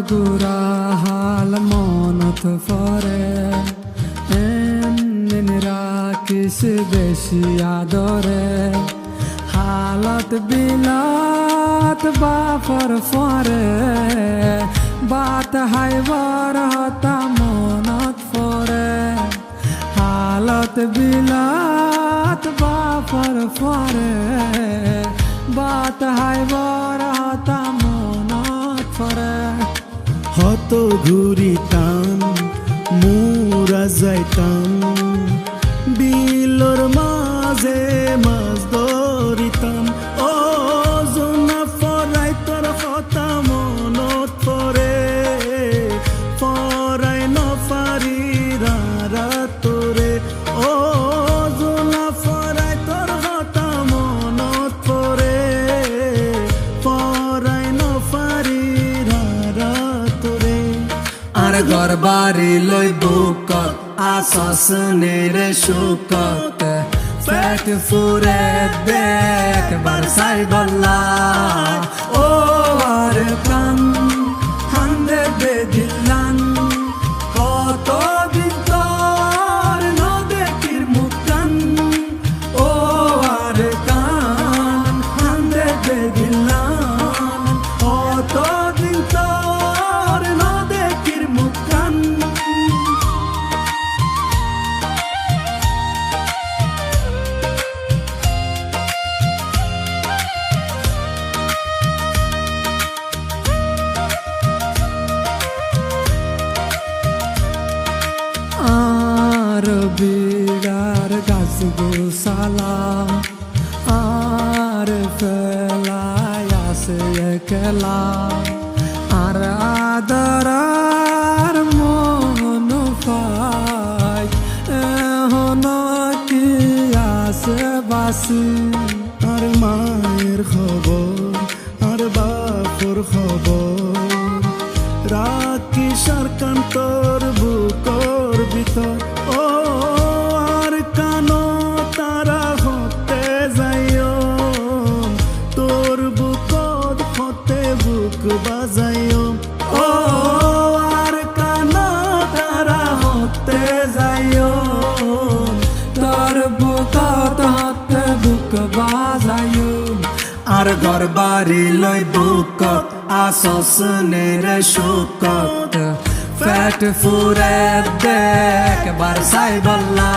গুড়া হাল মনত পরে এমনি রাখিস বেশি আদরে হালত বিলাত বাফর ফরে বাত হাইবার হতা মনত পরে হালত বিলাত বাফর ফরে বাত হাইবার হতা মনত পরে হত ঘুরিতাম মুরা যাইতাম বিলর মাঝে মাছ ধরিতাম ও জোনা ফরাই তোর কথা মনত পরে ফরাই নফারি তোরে ও জোনা ফরাই তোর কথা মনত পরে ফরাই নফারি তোরে আর ঘর বাড়ি লই বুকত আসস নেরে সুকত পেট ফুরে দেখ বারসাই বল্লা ও আর প্রাণ হান্দে বেদিলান কত দিন তোর নদেকির মুক্তান ও আর কান হান্দে বেদিলান কত দিন তোর নদেকির মুক্তান আর বিড়ার গাছ গোসালাম আর ফেলাই আসে একলা আর আদরার মন পাই এখন কি আসে বাসি আর মায়ের খবর আর বাপর খবর রাখি সরকান তোর বুকর ভিতর ও আর কানো তারা হতে যাইও তোর বুকর হতে বুক বাজাইও ও আর কানো তারা হতে যাইও তোর বুকত হতে বুক বাজাইও আর ঘর বাড়ি লই বুকত আসস নেরে সুকত পেট ফুরে দেখ বারসাই বল্লা